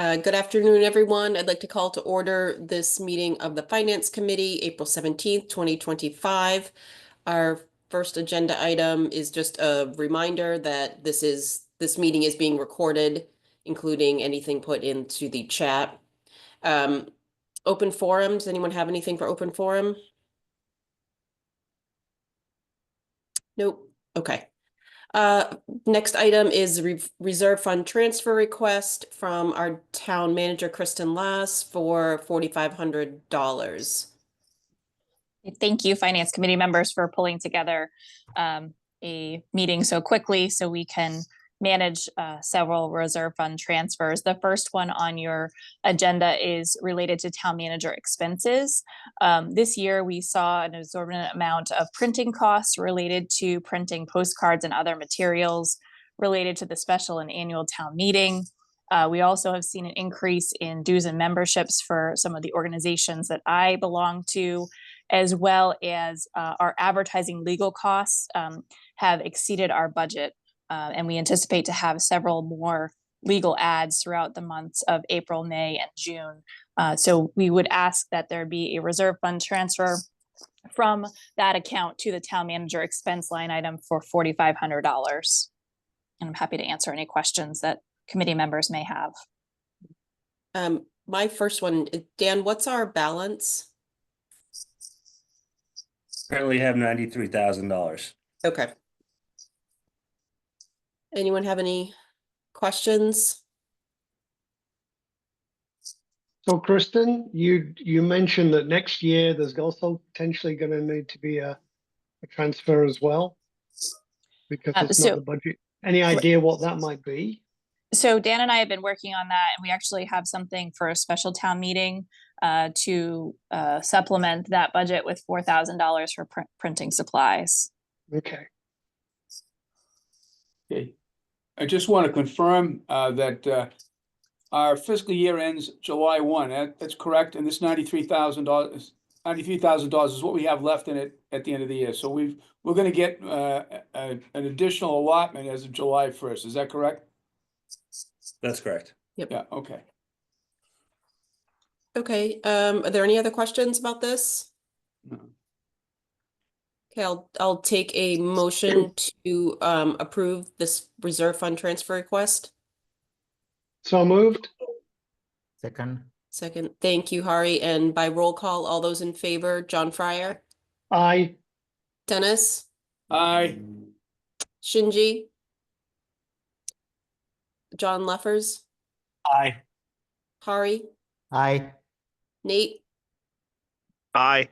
Good afternoon, everyone. I'd like to call to order this meeting of the Finance Committee, April 17th, 2025. Our first agenda item is just a reminder that this meeting is being recorded, including anything put into the chat. Open forum, does anyone have anything for open forum? Nope. Okay. Next item is reserve fund transfer request from our town manager, Kristen Lass, for $4,500. Thank you, Finance Committee members, for pulling together a meeting so quickly so we can manage several reserve fund transfers. The first one on your agenda is related to town manager expenses. This year, we saw an exorbitant amount of printing costs related to printing postcards and other materials related to the special and annual town meeting. We also have seen an increase in dues and memberships for some of the organizations that I belong to, as well as our advertising legal costs have exceeded our budget. And we anticipate to have several more legal ads throughout the months of April, May, and June. So we would ask that there be a reserve fund transfer from that account to the town manager expense line item for $4,500. And I'm happy to answer any questions that committee members may have. My first one, Dan, what's our balance? Currently have $93,000. Okay. Anyone have any questions? So, Kristen, you mentioned that next year there's also potentially going to need to be a transfer as well, because it's not the budget. Any idea what that might be? So Dan and I have been working on that, and we actually have something for a special town meeting to supplement that budget with $4,000 for printing supplies. Okay. Okay. I just want to confirm that our fiscal year ends July 1. That's correct. And this $93,000 is what we have left in it at the end of the year. So we're going to get an additional allotment as of July 1st. Is that correct? That's correct. Yep. Yeah. Okay. Okay. Are there any other questions about this? No. Okay, I'll take a motion to approve this reserve fund transfer request. So moved. Second. Second. Thank you, Hari. And by roll call, all those in favor, John Fryer, Aye. Dennis, Aye. Shinji, John Leffers, Aye. Hari, Aye. Nate, Aye.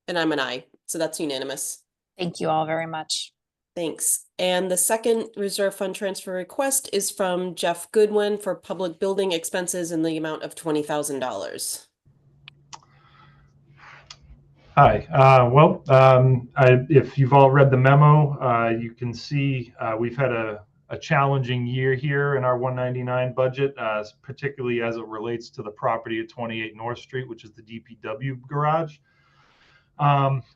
and I'm an aye. So that's unanimous. Thank you all very much. Thanks. And the second reserve fund transfer request is from Jeff Goodwin for public building expenses in the amount of $20,000. Hi. If you've all read the memo, you can see we've had a challenging year here in our 199 budget, particularly as it relates to the property at 28 North Street, which is the DPW garage.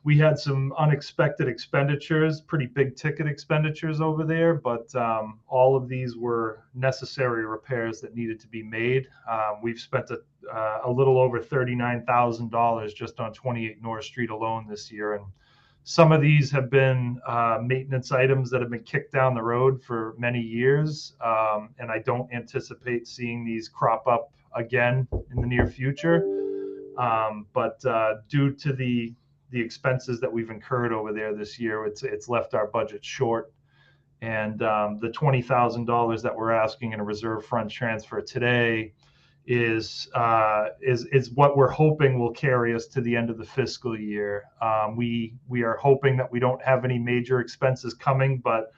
We had some unexpected expenditures, pretty big ticket expenditures over there, but all of these were necessary repairs that needed to be made. We've spent a little over $39,000 just on 28 North Street alone this year. And some of these have been maintenance items that have been kicked down the road for many years. And I don't anticipate seeing these crop up again in the near future. But due to the expenses that we've incurred over there this year, it's left our budget short. And the $20,000 that we're asking in a reserve fund transfer today is what we're hoping will carry us to the end of the fiscal year. We are hoping that we don't have any major expenses coming, but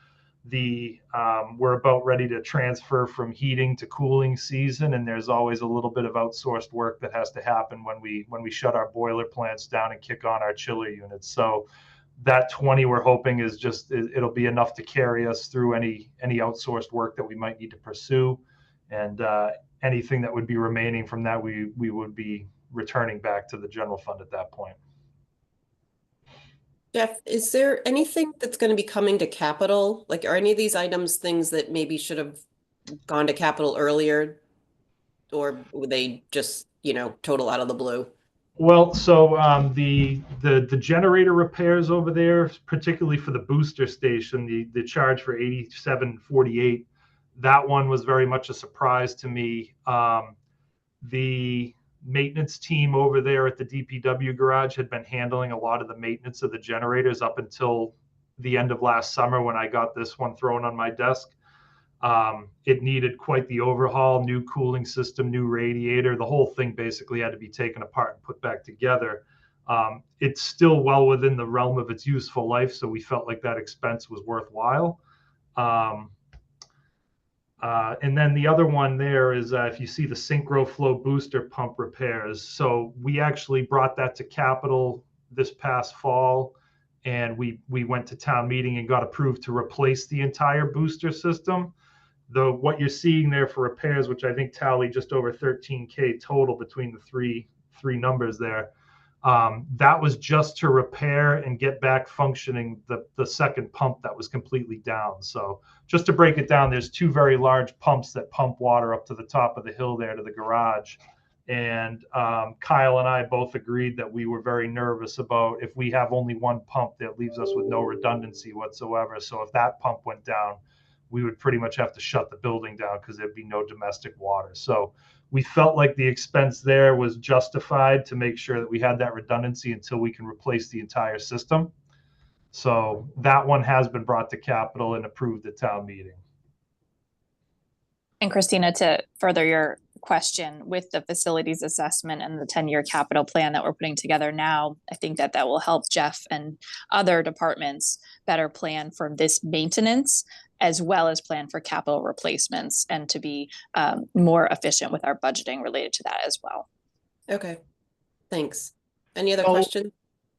we're about ready to transfer from heating to cooling season, and there's always a little bit of outsourced work that has to happen when we shut our boiler plants down and kick on our chiller units. So that 20 we're hoping is it'll be enough to carry us through any outsourced work that we might need to pursue, and anything that would be remaining from that we would be returning back to the general fund at that point. Jeff, is there anything that's going to be coming to capital? Like, are any of these items things that maybe should have gone to capital earlier? or would they just, total out of the blue? Well, so the generator repairs over there, particularly for the booster station, the charge for $87.48, that one was very much a surprise to me. The maintenance team over there at the DPW garage had been handling a lot of the maintenance of the generators up until the end of last summer when I got this one thrown on my desk. It needed quite the overhaul, new cooling system, new radiator. The whole thing basically had to be taken apart and put back together. It's still well within the realm of its useful life, so we felt like that expense was worthwhile. And then the other one there is if you see the Synchro Flow booster pump repairs. So we actually brought that to capital this past fall, and we went to town meeting and got approved to replace the entire booster system. Though what you're seeing there for repairs, which I think tally just over 13K total between the three numbers there, that was just to repair and get back functioning the second pump that was completely down. So just to break it down, there's two very large pumps that pump water up to the top of the hill there to the garage. And Kyle and I both agreed that we were very nervous about if we have only one pump, that leaves us with no redundancy whatsoever. So if that pump went down, we would pretty much have to shut the building down because there'd be no domestic water. So we felt like the expense there was justified to make sure that we had that redundancy until we can replace the entire system. So that one has been brought to capital and approved at town meeting. And Christina, to further your question, with the facilities assessment and the 10-year capital plan that we're putting together now, I think that will help Jeff and other departments better plan for this maintenance, as well as plan for capital replacements, and to be more efficient with our budgeting related to that as well. Okay, thanks. Any other questions?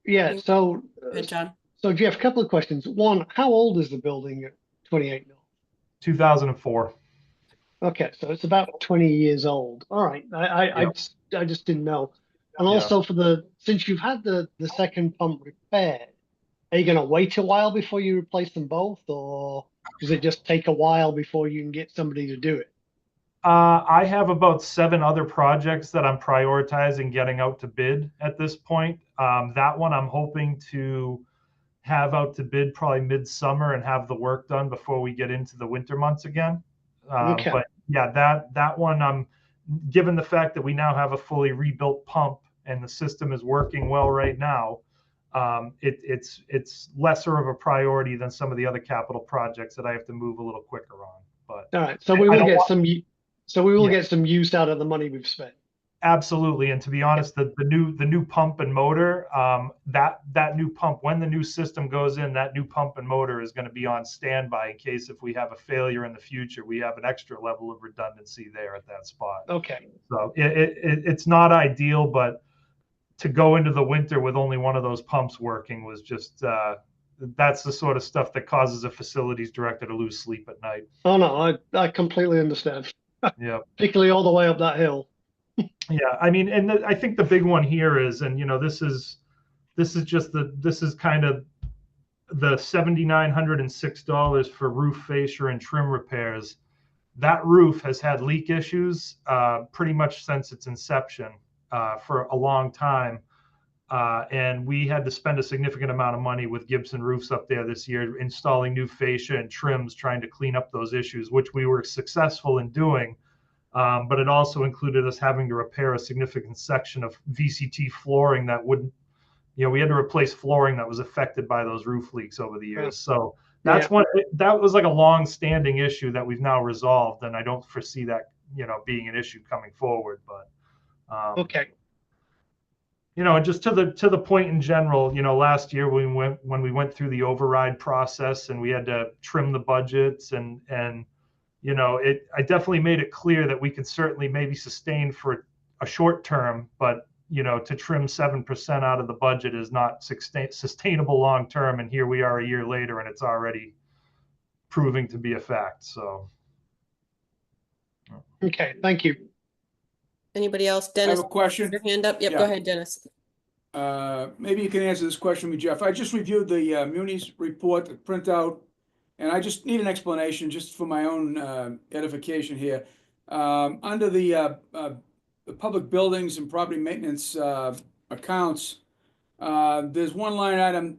Yeah, so, Go ahead, John. so Jeff, a couple of questions. One, how old is the building at 28 Mill? 2004. Okay, so it's about 20 years old. All right, I just didn't know. And also since you've had the second pump repaired, are you going to wait a while before you replace them both, or does it just take a while before you can get somebody to do it? I have about 7 other projects that I'm prioritizing getting out to bid at this point. That one I'm hoping to have out to bid probably midsummer and have the work done before we get into the winter months again. Okay. But yeah, that one, given the fact that we now have a fully rebuilt pump and the system is working well right now, it's lesser of a priority than some of the other capital projects that I have to move a little quicker on. But All right, so we will get get some use out of the money we've spent. Absolutely, and to be honest, the new pump and motor, that new pump, when the new system goes in, that new pump and motor is going to be on standby in case if we have a failure in the future, we have an extra level of redundancy there at that spot. Okay. So it's not ideal, but to go into the winter with only one of those pumps working was just that's the sort of stuff that causes a facilities director to lose sleep at night. Oh no, I completely understand. Yeah. Particularly all the way up that hill. Yeah, I mean, and I think the big one here is, and this is kind of the $7,906 for roof fascia and trim repairs. That roof has had leak issues pretty much since its inception for a long time, and we had to spend a significant amount of money with Gibson Roofs up there this year, installing new fascia and trims, trying to clean up those issues, which we were successful in doing. But it also included us having to repair a significant section of VCT flooring that wouldn't, we had to replace flooring that was affected by those roof leaks over the years. So that's that was like a long-standing issue that we've now resolved, and I don't foresee that, being an issue coming forward. But okay. Just to the point in general, last year when we went through the override process and we had to trim the budgets and I definitely made it clear that we could certainly maybe sustain for a short term, but to trim 7% out of the budget is not sustainable long term. And here we are a year later, and it's already proving to be a fact. So, okay, thank you. Anybody else? Dennis, I have a question. your hand up. Yep, go ahead, Dennis. Maybe you can answer this question for me, Jeff. I just reviewed the Muni's report, the printout, and I just need an explanation just for my own edification here. Under the public buildings and property maintenance accounts, there's one line item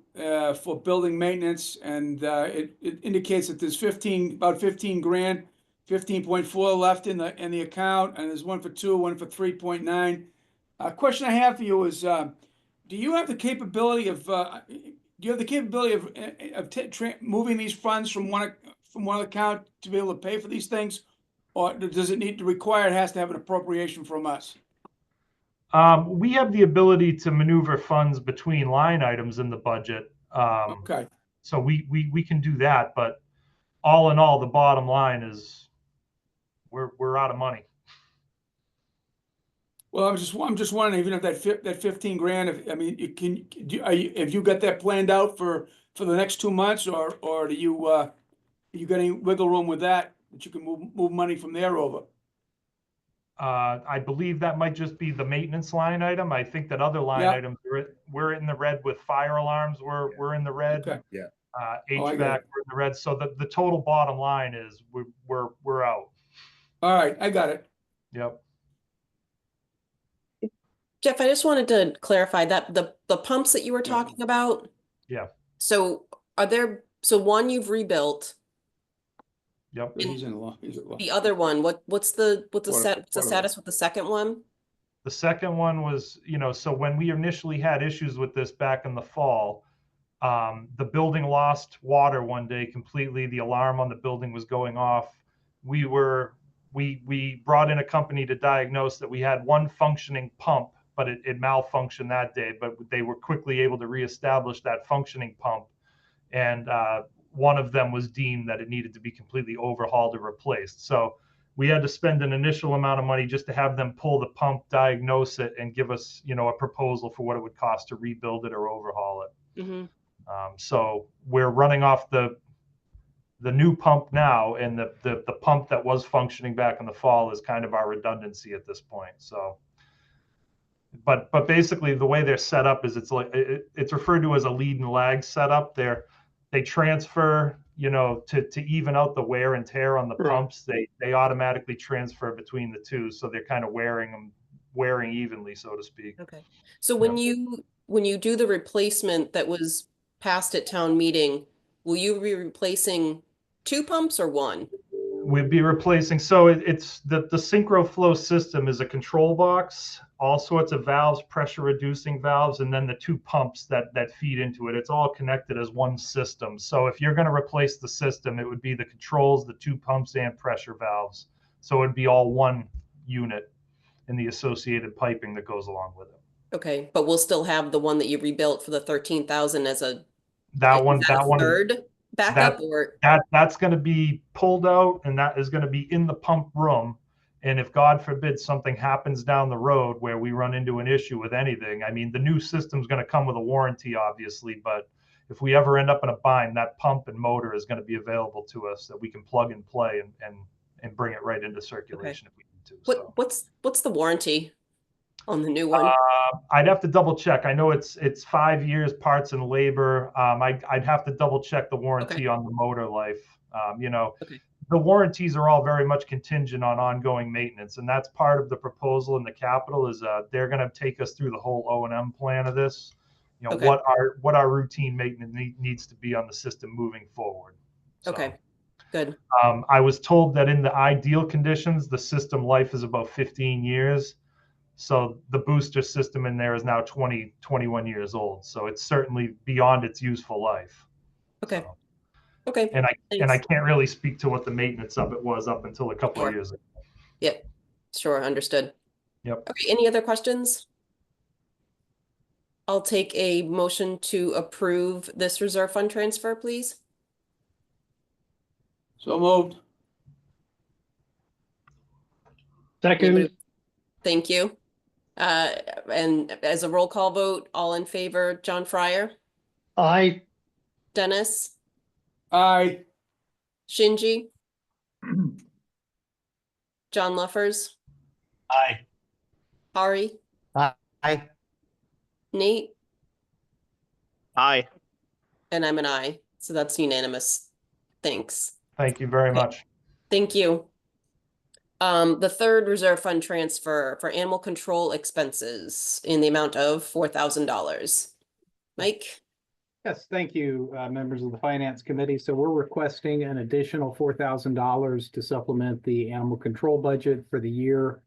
for building maintenance, and it indicates that there's about 15 grand, 15.4 left in the account, and there's one for 3.9. Question I have for you is, do you have the capability of moving these funds from one account to be able to pay for these things, or does it need to require it has to have an appropriation from us? We have the ability to maneuver funds between line items in the budget. Okay. So we can do that, but all in all, the bottom line is we're out of money. Well, I'm just wondering, even if that 15 grand, have you got that planned out for the next 2 months, or do you got any wiggle room with that you can move money from there over? I believe that might just be the maintenance line item. I think that other line Yeah. items, we're in the red with fire alarms. We're in the red. Okay. Yeah. HVAC, we're in the red. So the total bottom line is we're out. All right, I got it. Yep. Jeff, I just wanted to clarify that the pumps that you were talking about. Yeah. So one you've rebuilt. Yep. He's in law. The other one, what's the Water- status with the second one? The second one was, so when we initially had issues with this back in the fall, the building lost water one day completely. The alarm on the building was going off. We brought in a company to diagnose that we had one functioning pump, but it malfunctioned that day. But they were quickly able to reestablish that functioning pump, and one of them was deemed that it needed to be completely overhauled or replaced. So we had to spend an initial amount of money just to have them pull the pump, diagnose it, and give us, a proposal for what it would cost to rebuild it or overhaul it. Mm-hmm. So we're running off the new pump now, and the pump that was functioning back in the fall is kind of our redundancy at this point. So, but basically the way they're set up is it's referred to as a lead and lag setup. They transfer, to even out the wear and tear on the pumps. They automatically transfer between the two, so they're kind of wearing evenly, so to speak. Okay. So when you do the replacement that was passed at town meeting, will you be replacing 2 pumps or 1? We'd be replacing, so it's the synchro flow system is a control box, all sorts of valves, pressure reducing valves, and then the 2 pumps that feed into it. It's all connected as one system. So if you're going to replace the system, it would be the controls, the 2 pumps, and pressure valves. So it'd be all one unit and the associated piping that goes along with it. Okay, but we'll still have the one that you rebuilt for the 13,000 as a third backup, or that's going to be pulled out, and that is going to be in the pump room. And if God forbid something happens down the road where we run into an issue with anything, I mean, the new system's going to come with a warranty, obviously, but if we ever end up in a bind, that pump and motor is going to be available to us that we can plug and play and bring it right into circulation if we need to. What's the warranty on the new one? I'd have to double check. I know it's 5 years, parts and labor. I'd have to double check the warranty on the motor life. The warranties are all very much contingent on ongoing maintenance, and that's part of the proposal in the capital is they're going to take us through the whole O&M plan of this. What our routine maintenance needs to be on the system moving forward. So, okay, good. I was told that in the ideal conditions, the system life is about 15 years. So the booster system in there is now 21 years old. So it's certainly beyond its useful life. Okay. So, okay. and I can't really speak to what the maintenance of it was up until a couple of years ago. Yep. Sure. Understood. Yep. Okay. Any other questions? I'll take a motion to approve this reserve fund transfer, please. So moved. Second, Thank you. And as a roll call vote, all in favor, John Fryer, aye. Dennis, Aye. Shinji, John Luffers, Aye. Ari, Aye. Nate, Aye. and I'm an aye. So that's unanimous. Thanks. Thank you very much. Thank you. The third reserve fund transfer for animal control expenses in the amount of $4,000. Mike? Yes, thank you, members of the Finance Committee. So we're requesting an additional $4,000 to supplement the animal control budget for the year.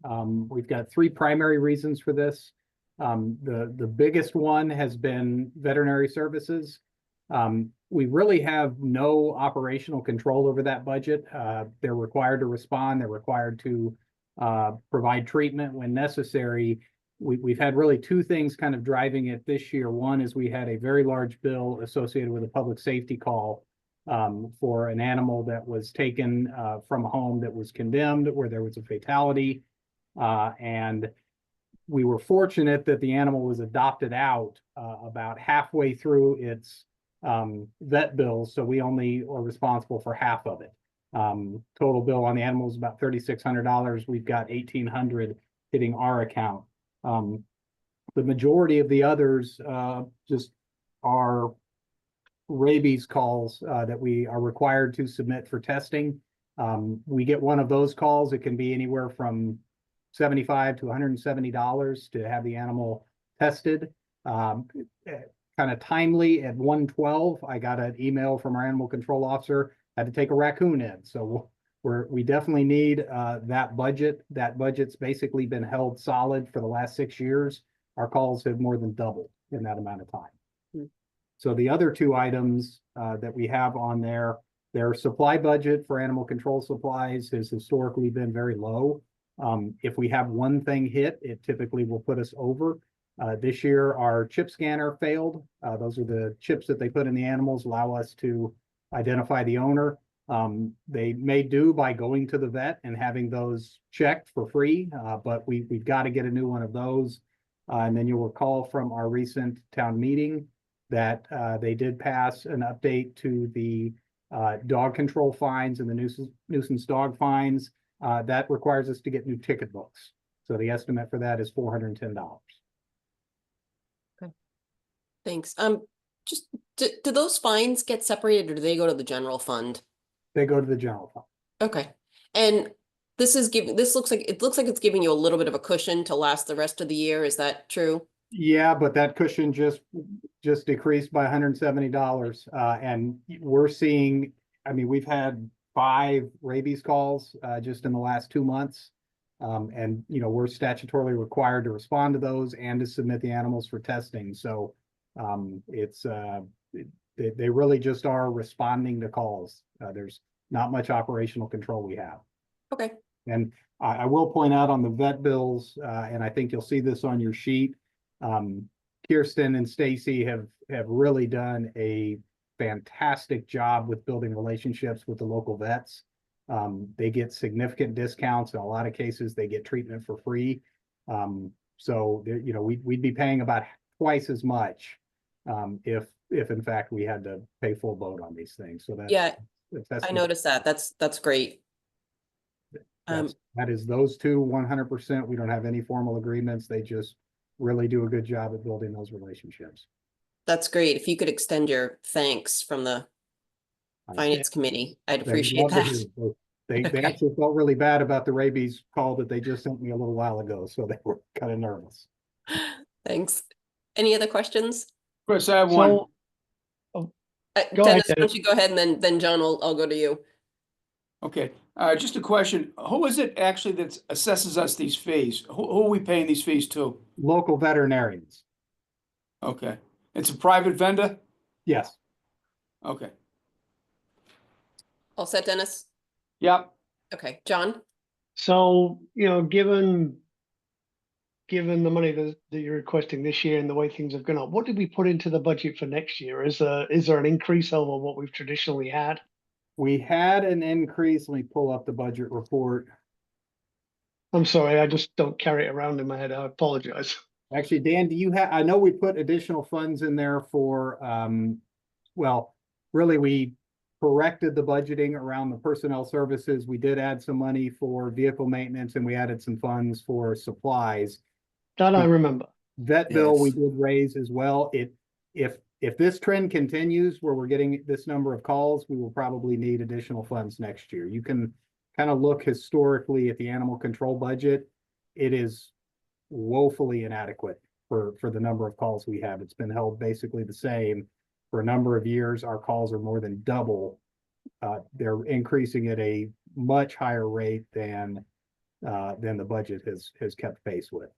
We've got three primary reasons for this. The biggest one has been veterinary services. We really have no operational control over that budget. They're required to respond. They're required to provide treatment when necessary. We've had really two things kind of driving it this year. One is we had a very large bill associated with a public safety call for an animal that was taken from a home that was condemned, where there was a fatality. And we were fortunate that the animal was adopted out about halfway through its vet bills, so we only are responsible for half of it. Total bill on the animal is about $3,600. We've got $1,800 hitting our account. The majority of the others just are rabies calls that we are required to submit for testing. We get one of those calls. It can be anywhere from $75 to $170 to have the animal tested. Kind of timely at 1:12, I got an email from our animal control officer, had to take a raccoon in. So we definitely need that budget. That budget's basically been held solid for the last 6 years. Our calls have more than doubled in that amount of time. Hmm. So the other two items that we have on there, their supply budget for animal control supplies has historically been very low. If we have one thing hit, it typically will put us over. This year, our chip scanner failed. Those are the chips that they put in the animals, allow us to identify the owner. They may do by going to the vet and having those checked for free, but we've got to get a new one of those. And then you'll recall from our recent town meeting that they did pass an update to the dog control fines and the nuisance dog fines. That requires us to get new ticket books. So the estimate for that is $410. Thanks. Just do those fines get separated or do they go to the general fund? They go to the general fund. Okay. And this looks like it's giving you a little bit of a cushion to last the rest of the year. Is that true? Yeah, but that cushion just decreased by $170. And we're seeing, I mean, we've had 5 rabies calls just in the last 2 months. And, you know, we're statutorily required to respond to those and to submit the animals for testing. So they really just are responding to calls. There's not much operational control we have. Okay. And I will point out on the vet bills, and I think you'll see this on your sheet. Kirsten and Stacy have really done a fantastic job with building relationships with the local vets. They get significant discounts. In a lot of cases, they get treatment for free. So, you know, we'd be paying about twice as much if in fact we had to pay full boat on these things. So I noticed that. That's great. That is those two 100%. We don't have any formal agreements. They just really do a good job at building those relationships. That's great. If you could extend your thanks from the Finance Committee, I'd appreciate that. They actually felt really bad about the rabies call that they just sent me a little while ago, so they were kind of nervous. Thanks. Any other questions? Chris, I have one. Go Dennis, ahead, why Dennis. don't you go ahead and then John I'll go to you. Okay, just a question. Who is it actually that assesses us these fees? Who are we paying these fees to? Local veterinarians. Okay, it's a private vendor? Yes. Okay, All set, Dennis? yep. Okay, John? So, you know, given the money that you're requesting this year and the way things have gone up, what did we put into the budget for next year? Is there an increase over what we've traditionally had? We had an increase. Let me pull up the budget report. I'm sorry, I just don't carry it around in my head. I apologize. Actually, Dan, do you have, I know we put additional funds in there for, well, really, we corrected the budgeting around the personnel services. We did add some money for vehicle maintenance and we added some funds for supplies. That I remember. Vet bill we Yes. did raise as well. If this trend continues where we're getting this number of calls, we will probably need additional funds next year. You can kind of look historically at the animal control budget, it is woefully inadequate for the number of calls we have. It's been held basically the same for a number of years. Our calls are more than double. They're increasing at a much higher rate than the budget has kept pace with.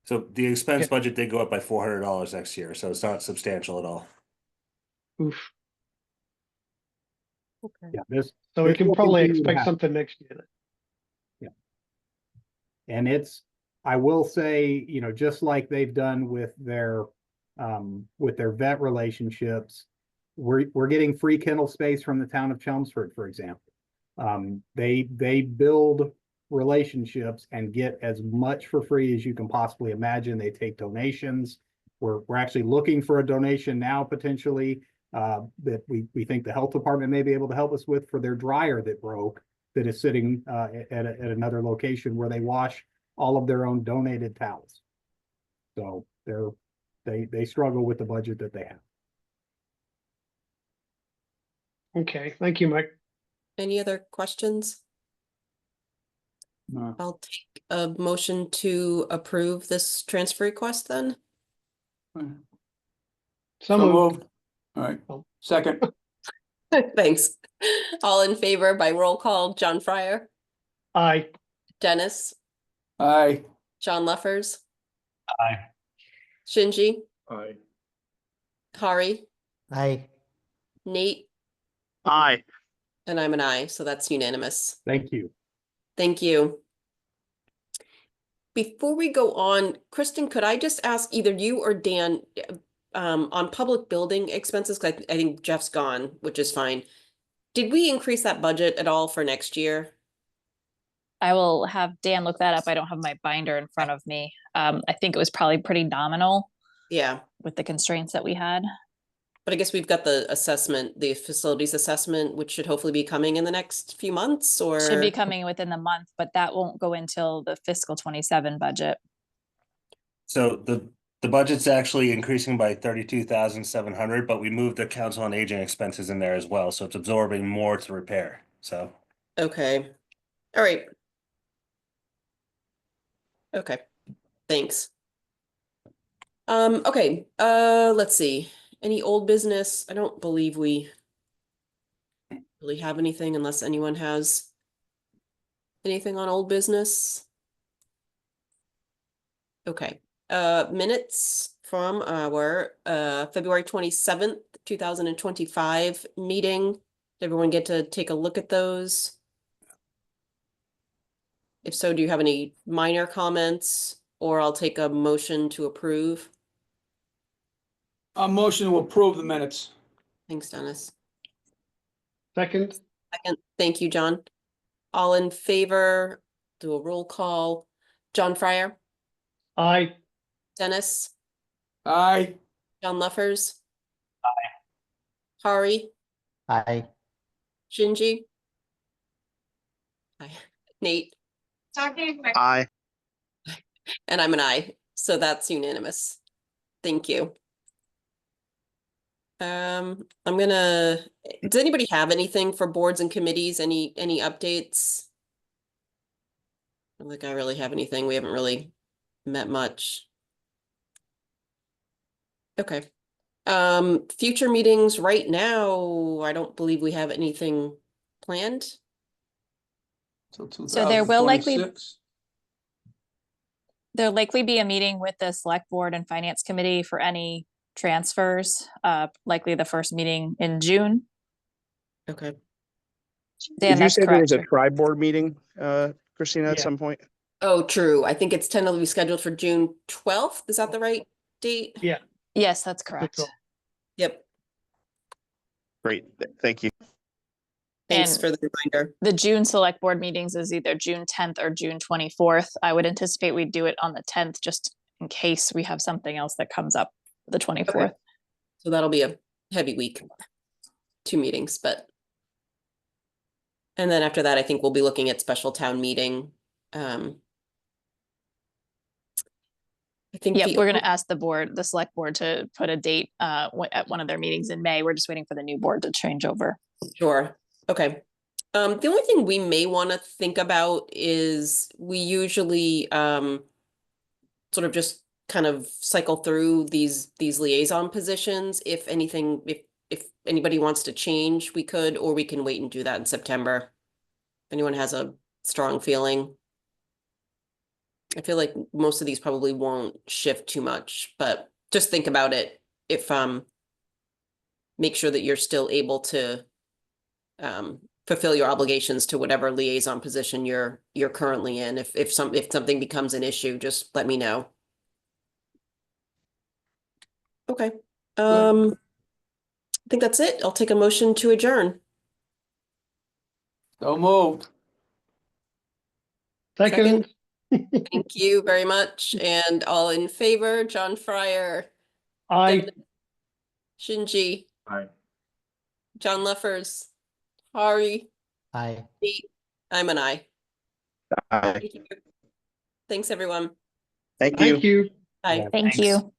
So the expense budget did go up by $400 next year, so it's not substantial at all. Oof. Okay. Yeah, this. So we this can will probably continue to expect happen. something next year. And I will say, you know, just like they've done with their vet relationships, we're getting free kennel space from the town of Chelmsford, for example. They build relationships and get as much for free as you can possibly imagine. They take donations. We're actually looking for a donation now potentially that we think the health department may be able to help us with for their dryer that broke, that is sitting at another location where they wash all of their own donated towels. So they struggle with the budget that they have. Okay, thank you, Mike. Any other questions? No. I'll take a motion to approve this transfer request then. So moved. Moved. All right, Oh. second. Thanks. All in favor by roll call, John Fryer, Aye. Dennis, Aye. John Luffers, Aye. Shinji, Aye. Hari, Aye. Nate, Aye. and I'm an aye, so that's unanimous. Thank you. Thank you. Before we go on, Kristen, could I just ask either you or Dan, on public building expenses, 'cause I think Jeff's gone, which is fine. Did we increase that budget at all for next year? I will have Dan look that up. I don't have my binder in front of me. I think it was probably pretty nominal Yeah, with the constraints that we had. but I guess we've got the assessment, the facilities assessment, which should hopefully be coming in the next few months, or? Should be coming within the month, but that won't go until the fiscal 27 budget. So the budget's actually increasing by 32,700, but we moved the council on aging expenses in there as well, so it's absorbing more to repair, so. Okay, all right. Okay, thanks. Okay, let's see. Any old business? I don't believe we really have anything unless anyone has anything on old business. Okay, minutes from our February 27th, 2025 meeting. Did everyone get to take a look at those? If so, do you have any minor comments, or I'll take a motion to approve? A motion to approve the minutes. Thanks, Dennis. Second. Second, thank you, John. All in favor, do a roll call. John Fryer, Aye. Dennis, Aye. John Luffers. Aye. Hari, Aye. Shinji. Aye. Nate, Aye. and I'm an aye, so that's unanimous. Thank you. I'm gonna, does anybody have anything for boards and committees? Any updates? I don't think I really have anything. We haven't really met much. Okay. Future meetings right now, I don't believe we have anything planned. Till So there will likely- 2026. There'll likely be a meeting with the select board and finance committee for any transfers, likely the first meeting in June. Okay. Dan, Did you that's say there correct. was a tri-board meeting, Christina, at Yeah. some point? Oh, true. I think it's tentatively scheduled for June 12th. Is that the right date? Yeah. Yes, that's correct. all. Yep. Great, thank you. Thanks And- for the reminder. The June select board meetings is either June 10th or June 24th. I would anticipate we'd do it on the 10th just in case we have something else that comes up the 24th. So that'll be a heavy week. 2 meetings, but. And then after that, I think we'll be looking at special town meeting. I think. Yep, the we're going to ask the select board to put a date at one of their meetings in May. We're just waiting for the new board to change over. Sure, okay. The only thing we may want to think about is we usually sort of just kind of cycle through these liaison positions. If anything, if anybody wants to change, we could, or we can wait and do that in September. If anyone has a strong feeling. I feel like most of these probably won't shift too much, but just think about it. If make sure that you're still able to fulfill your obligations to whatever liaison position you're currently in. If something becomes an issue, just let me know. Okay. I think that's it. I'll take a motion to adjourn. So moved. Second, Thank you very much. And all in favor, John Fryer, aye. Shinji, Aye. John Leffers, Hari, Aye. Pete, I'm an aye. Aye. Thank you. Thanks, everyone. Thank you. Thank you. Bye. Thank you.